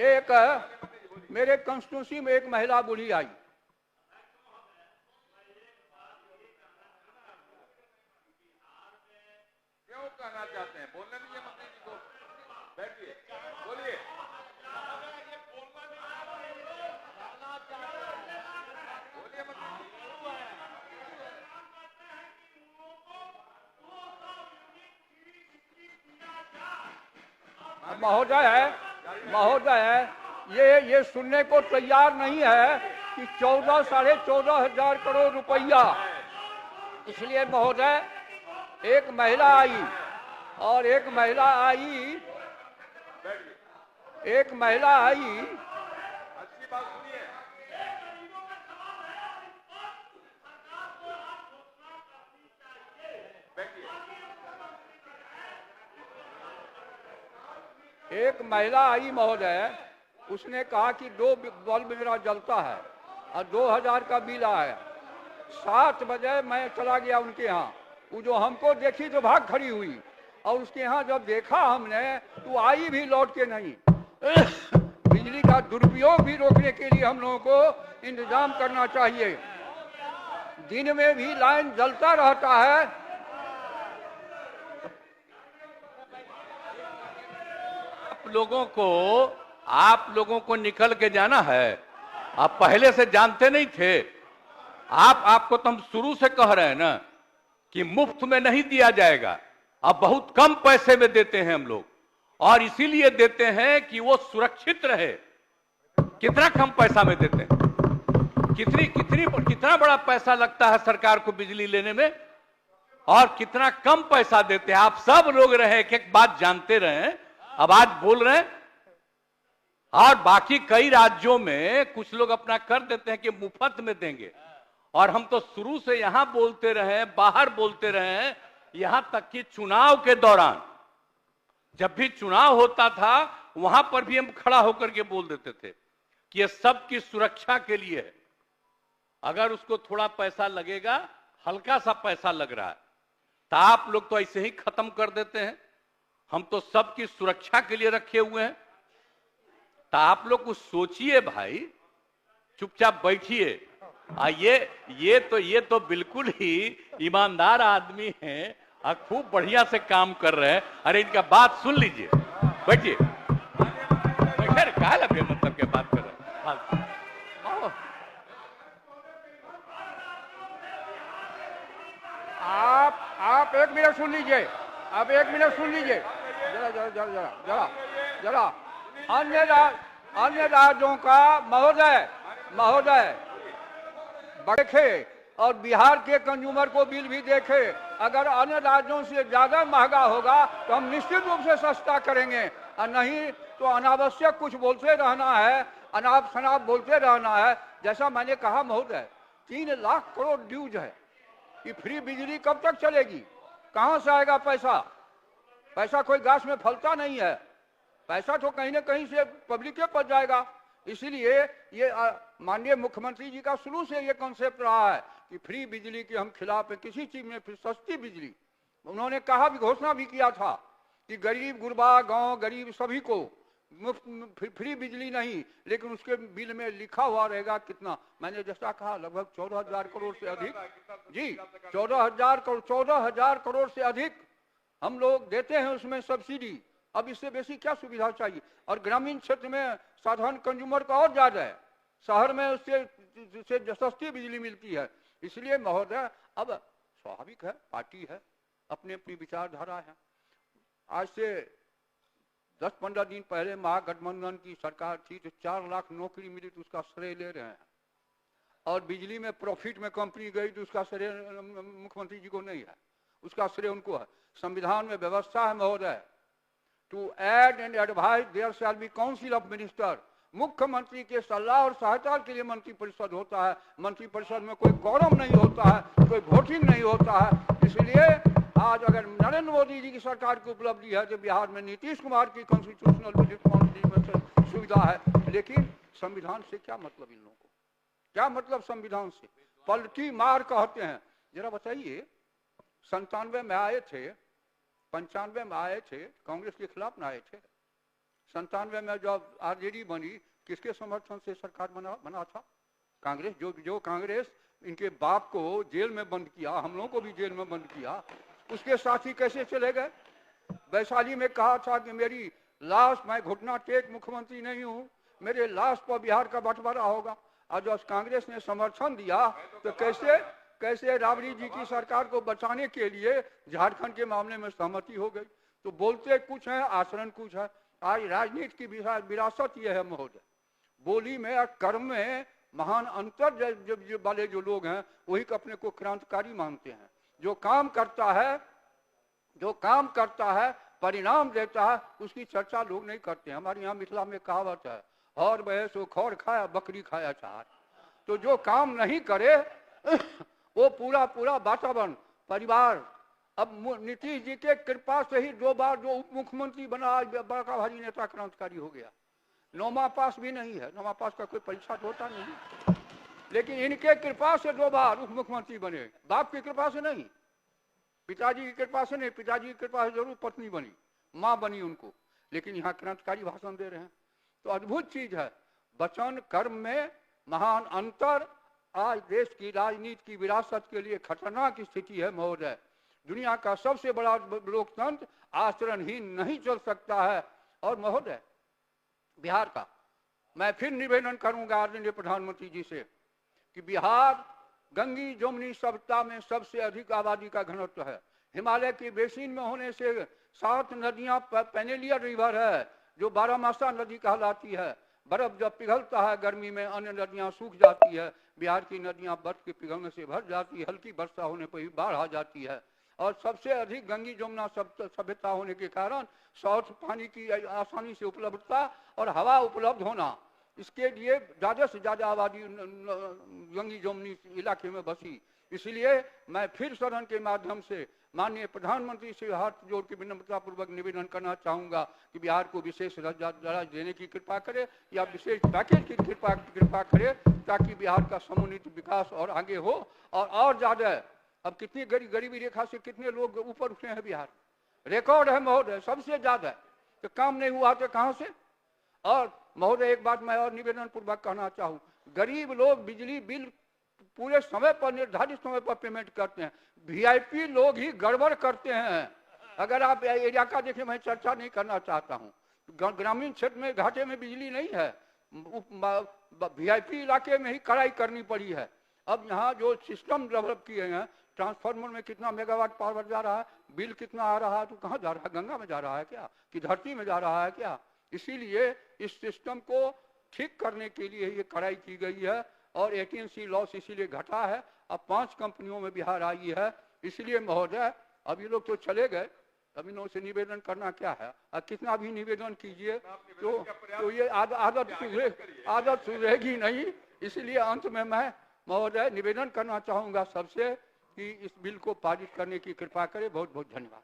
एक मेरे कंस्टिट्यूंसी में एक महिला बूढ़ी आई, क्यों कहना चाहते हैं? बोलने दीजिए मंत्री जी को, बैठिए, बोलिए। बोलिए मंत्री जी। महोदय ये सुनने को तैयार नहीं है कि 14 साढ़े 14 हजार करोड़ रुपया। इसलिए महोदय एक महिला आई और एक महिला आई अच्छी बात सुनिए। बैठिए। एक महिला आई महोदय, उसने कहा कि 2 बल्ब मेरा जलता है और 2000 का बिल आया। 7 बजे मैं चला गया उनके यहाँ, वो जो हमको देखी तो भाग खड़ी हुई, और उसके यहाँ जब देखा हमने तो आई भी लौट के नहीं। बिजली का दुरुपयोग भी रोकने के लिए हम लोगों को इंतजाम करना चाहिए। दिन में भी लाइन जलता रहता है। आप लोगों को निकल के जाना है। आप पहले से जानते नहीं थे। आपको तो हम शुरू से कह रहे हैं ना कि मुफ्त में नहीं दिया जाएगा। अब बहुत कम पैसे में देते हैं हम लोग, और इसीलिए देते हैं कि वो सुरक्षित रहे। कितना कम पैसा में देते हैं? कितना बड़ा पैसा लगता है सरकार को बिजली लेने में, और कितना कम पैसा देते हैं। आप सब लोग रहे, एक बात जानते रहे, अब आज बोल रहे हैं। और बाकी कई राज्यों में कुछ लोग अपना कर देते हैं कि मुफ्त में देंगे, और हम तो शुरू से यहां बोलते रहे, बाहर बोलते रहे, यहां तक कि चुनाव के दौरान जब भी चुनाव होता था वहां पर भी हम खड़ा होकर के बोल देते थे कि यह सबकी सुरक्षा के लिए है। अगर उसको थोड़ा पैसा लगेगा, हल्का सा पैसा लग रहा है, तो आप लोग तो ऐसे ही खत्म कर देते हैं। हम तो सबकी सुरक्षा के लिए रखे हुए हैं। तो आप लोग कुछ सोचिए भाई, चुपचाप बैठिए। ये तो बिल्कुल ही ईमानदार आदमी हैं और खूब बढ़िया से काम कर रहे हैं। अरे इनका बात सुन लीजिए, बैठिए। काहे लगे मतलब के बात कर रहे हैं? आप 1 मिनट सुन लीजिए, आप 1 मिनट सुन लीजिए। जरा अन्य राज्यों का महोदय देखे और बिहार के कंज्यूमर को बिल भी देखे। अगर अन्य राज्यों से ज्यादा महंगा होगा तो हम निश्चित रूप से सस्ता करेंगे, और नहीं तो अनावश्यक कुछ बोलते रहना है, अनाप शनाप बोलते रहना है। जैसा मैंने कहा महोदय, 3 लाख करोड़ ड्यूज है। ये फ्री बिजली कब तक चलेगी? कहां से आएगा पैसा कोई घास में फलता नहीं है। पैसा तो कहीं ना कहीं से पब्लिक के पास जाएगा। इसीलिए ये माननीय मुख्यमंत्री जी का शुरू से ये कॉन्सेप्ट रहा है कि फ्री बिजली के हम खिलाफ है। किसी चीज में फिर सस्ती बिजली, उन्होंने कहा भी, घोषणा भी किया था कि गरीब गुरबा, गांव गरीब सभी को मुफ्त फ्री बिजली नहीं, लेकिन उसके बिल में लिखा हुआ रहेगा कितना। मैंने जैसा कहा लगभग 14,000 करोड़ से अधिक, जी 14,000 करोड़ से अधिक हम लोग देते हैं उसमें सब्सिडी। अब इससे बेसी क्या सुविधा चाहिए? और ग्रामीण क्षेत्र में साधारण कंज्यूमर का और ज्यादा है, शहर में उससे सस्ती बिजली मिलती है। इसलिए महोदय, अब स्वाभाविक है, पार्टी है, अपनी अपनी विचारधारा है। आज से 10-15 दिन पहले महागठबंधन की सरकार थी तो 4 लाख नौकरी मिली तो उसका श्रेय ले रहे हैं, और बिजली में प्रॉफिट में कंपनी गई तो उसका श्रेय मुख्यमंत्री जी को नहीं है, उसका श्रेय उनको है। संविधान में व्यवस्था है महोदय, to aid and advise there shall be council of minister. मुख्यमंत्री के सलाह और सहायता के लिए मंत्रिपरिषद होता है। मंत्रिपरिषद में कोई क्वारम नहीं होता है, कोई वोटिंग नहीं होता है। इसलिए आज अगर नरेंद्र मोदी जी की सरकार की उपलब्धि है तो बिहार में नीतीश कुमार की कॉन्स्टिट्यूशनल रिस्पॉन्सिबिलिटी सुविधा है। लेकिन संविधान से क्या मतलब इन लोगों को? क्या मतलब संविधान से? पलटी मार कहते हैं। जरा बताइए, 97 में आए थे, 95 में आए थे, कांग्रेस के खिलाफ ना आए थे, 97 में जब आरजेडी बनी, किसके समर्थन से सरकार बना था? कांग्रेस। जो कांग्रेस इनके बाप को जेल में बंद किया, हम लोगों को भी जेल में बंद किया, उसके साथी कैसे चले गए? वैशाली में कहा था कि मेरी लाश, मैं घुटना टेक मुख्यमंत्री नहीं हूं, मेरे लाश पर बिहार का बंटवारा होगा। और जब कांग्रेस ने समर्थन दिया तो कैसे राबड़ी जी की सरकार को बचाने के लिए झारखंड के मामले में सहमति हो गई। तो बोलते कुछ है, आचरण कुछ है। आज राजनीति की विरासत यह है महोदय, बोली में और कर्म में महान अंतर वाले जो लोग हैं वही अपने को क्रांतिकारी मानते हैं। जो काम करता है परिणाम देता है, उसकी चर्चा लोग नहीं करते हैं। हमारे यहाँ मिथिला में कहावत है, और भैंस वो खौर खाया बकरी खाया चार। तो जो काम नहीं करे वो पूरा वातावरण परिवार। अब नीतीश जी के कृपा से ही 2 बार जो उप मुख्यमंत्री बना, आज बड़का भारी नेता क्रांतिकारी हो गया। 9वां पास भी नहीं है, 9वां पास का कोई परीक्षा तो होता नहीं, लेकिन इनके कृपा से 2 बार उप मुख्यमंत्री बने। बाप की कृपा से नहीं, पिताजी की कृपा से नहीं। पिताजी की कृपा से जरूर पत्नी बनी, माँ बनी उनको, लेकिन यहाँ क्रांतिकारी भाषण दे रहे हैं। तो अद्भुत चीज है, वचन कर्म में महान अंतर। आज देश की राजनीति की विरासत के लिए खतरनाक स्थिति है महोदय। दुनिया का सबसे बड़ा लोकतंत्र आचरणहीन नहीं चल सकता है। और महोदय, बिहार का मैं फिर निवेदन करूंगा आदरणीय प्रधानमंत्री जी से कि बिहार गंगी जमुनी सभ्यता में सबसे अधिक आबादी का घनत्व है। हिमालय की बेसिन में होने से 7 नदियां, पेनेलियर रिवर है जो 12मासा नदी कहलाती है। बर्फ जब पिघलता है गर्मी में, अन्य नदियां सूख जाती है। बिहार की नदियां बर्फ के पिघलने से भर जाती है, हल्की वर्षा होने पर ही बाढ़ आ जाती है। और सबसे अधिक गंगी जमुना सभ्यता होने के कारण साउथ पानी की आसानी से उपलब्धता और हवा उपलब्ध होना, इसके लिए ज्यादा से ज्यादा आबादी गंगी जमुनी इलाके में बसी। इसलिए मैं फिर सदन के माध्यम से माननीय प्रधानमंत्री से हाथ जोड़ के विनम्रता पूर्वक निवेदन करना चाहूंगा कि बिहार को विशेष दर्जा देने की कृपा करे या विशेष पैकेज की कृपा करे, ताकि बिहार का समुन्नत विकास और आगे हो। और ज्यादा, अब कितनी गरीबी रेखा से कितने लोग ऊपर उठे हैं, बिहार रिकॉर्ड है महोदय, सबसे ज्यादा। तो काम नहीं हुआ तो कहां से? और महोदय एक बात मैं और निवेदन पूर्वक कहना चाहूँ, गरीब लोग बिजली बिल पूरे समय पर, निर्धारित समय पर पेमेंट करते हैं। वीआईपी लोग ही गड़बड़ करते हैं। अगर आप एरिया का देखें, मैं चर्चा नहीं करना चाहता हूँ, ग्रामीण क्षेत्र में घाटे में बिजली नहीं है, वीआईपी इलाके में ही कड़ाई करनी पड़ी है। अब यहाँ जो सिस्टम डेवलप किए हैं, ट्रांसफार्मर में कितना मेगावाट पावर जा रहा है, बिल कितना आ रहा है, तो कहाँ जा रहा है? गंगा में जा रहा है क्या, कि धरती में जा रहा है क्या? इसीलिए इस सिस्टम को ठीक करने के लिए ये कड़ाई की गई है और एटीएनसी लॉस इसीलिए घटा है। अब 5 कंपनियों में बिहार आई है। इसलिए महोदय, अब ये लोग तो चले गए, अब इन लोगों से निवेदन करना क्या है? अब कितना भी निवेदन कीजिए तो ये आदत सुधरेगी नहीं। इसलिए अंत में मैं महोदय निवेदन करना चाहूंगा सबसे कि इस बिल को पारित करने की कृपा करें। बहुत बहुत धन्यवाद।